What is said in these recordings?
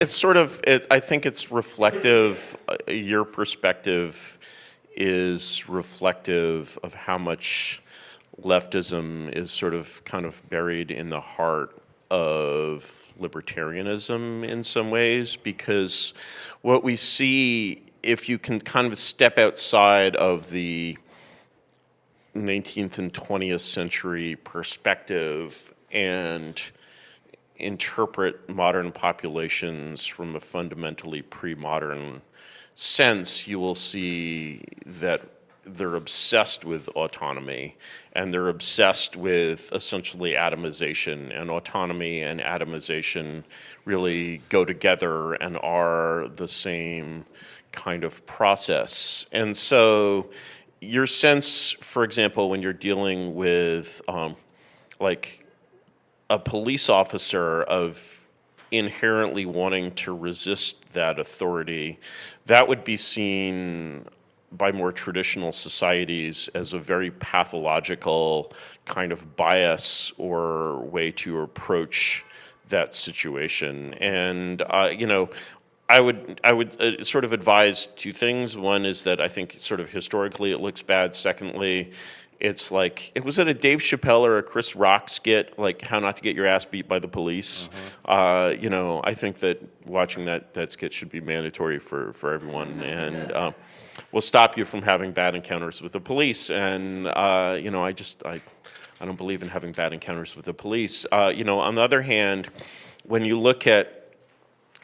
It's sort of, I think it's reflective, your perspective is reflective of how much leftism is sort of kind of buried in the heart of libertarianism in some ways, because what we see, if you can kind of step outside of the 19th and 20th century perspective and interpret modern populations from a fundamentally pre-modern sense, you will see that they're obsessed with autonomy, and they're obsessed with essentially atomization, and autonomy and atomization really go together and are the same kind of process. And so your sense, for example, when you're dealing with like a police officer, of inherently wanting to resist that authority, that would be seen by more traditional societies as a very pathological kind of bias or way to approach that situation. And I would sort of advise two things. One is that I think sort of historically it looks bad. Secondly, it's like, it was at a Dave Chappelle or a Chris Rock skit, like how not to get your ass beat by the police. I think that watching that skit should be mandatory for everyone, and will stop you from having bad encounters with the police. And I don't believe in having bad encounters with the police. On the other hand, when you look at,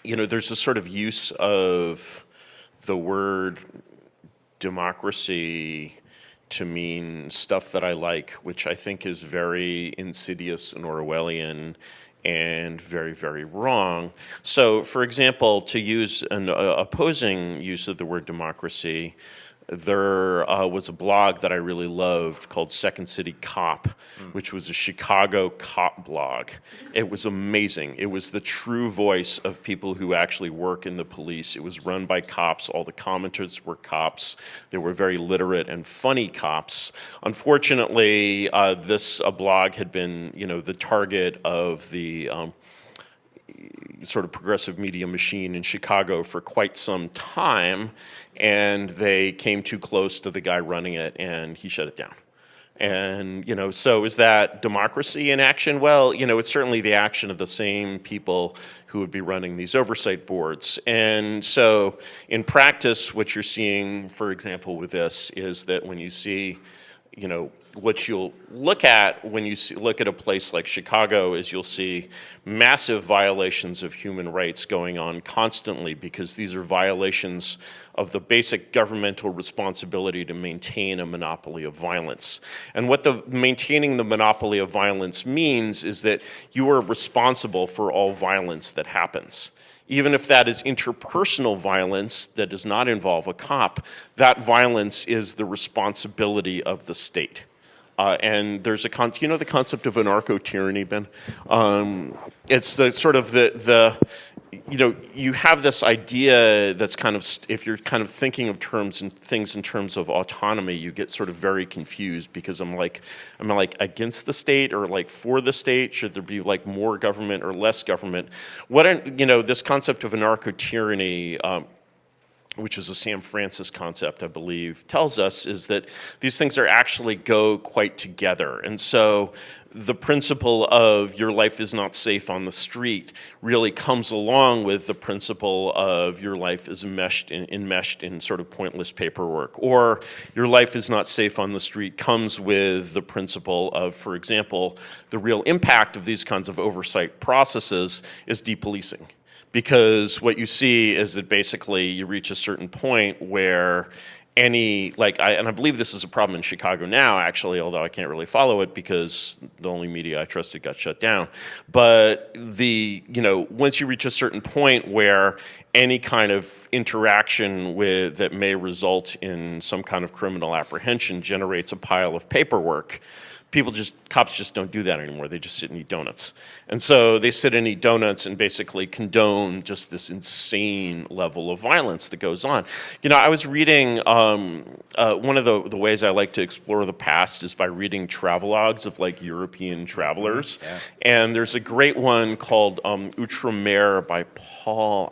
there's a sort of use of the word democracy to mean stuff that I like, which I think is very insidious and Orwellian and very, very wrong. So, for example, to use an opposing use of the word democracy, there was a blog that I really loved called Second City Cop, which was a Chicago cop blog. It was amazing. It was the true voice of people who actually work in the police. It was run by cops. All the commenters were cops. They were very literate and funny cops. Unfortunately, this blog had been, the target of the sort of progressive media machine in Chicago for quite some time, and they came too close to the guy running it, and he shut it down. And, so is that democracy in action? Well, it's certainly the action of the same people who would be running these oversight boards. And so in practice, what you're seeing, for example, with this is that when you see, what you'll look at when you look at a place like Chicago is you'll see massive violations of human rights going on constantly, because these are violations of the basic governmental responsibility to maintain a monopoly of violence. And what maintaining the monopoly of violence means is that you are responsible for all violence that happens. Even if that is interpersonal violence that does not involve a cop, that violence is the responsibility of the state. And there's the concept of anarcho-tyranny, Ben? It's the sort of you have this idea that's kind of, if you're kind of thinking of things in terms of autonomy, you get sort of very confused, because I'm like against the state or like for the state? Should there be like more government or less government? This concept of anarcho-tyranny, which is a Sam Francis concept, I believe, tells us is that these things actually go quite together. And so the principle of your life is not safe on the street really comes along with the principle of your life is enmeshed in sort of pointless paperwork. Or your life is not safe on the street comes with the principle of, for example, the real impact of these kinds of oversight processes is depolicing. Because what you see is that basically you reach a certain point where and I believe this is a problem in Chicago now, actually, although I can't really follow it because the only media I trusted got shut down. But once you reach a certain point where any kind of interaction that may result in some kind of criminal apprehension generates a pile of paperwork, cops just don't do that anymore. They just sit and eat donuts. And so they sit and eat donuts and basically condone just this insane level of violence that goes on. You know, I was reading, one of the ways I like to explore the past is by reading travelogues of like European travelers. Yeah. And there's a great one called Outre-mer by Paul,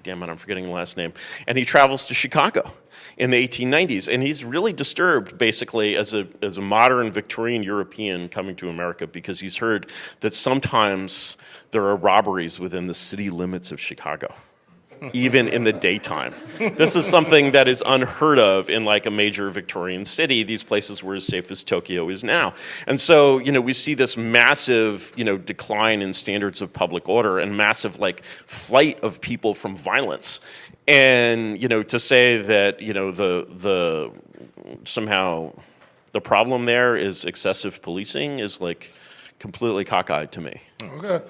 damn it, I'm forgetting the last name. And he travels to Chicago in the 1890s, and he's really disturbed, basically, as a modern Victorian European coming to America, because he's heard that sometimes there are robberies within the city limits of Chicago, even in the daytime. This is something that is unheard of in like a major Victorian city. These places were as safe as Tokyo is now. And so, you know, we see this massive, you know, decline in standards of public order and massive like flight of people from violence. And, you know, to say that, you know, somehow the problem there is excessive policing is like completely cockeyed to me. Okay.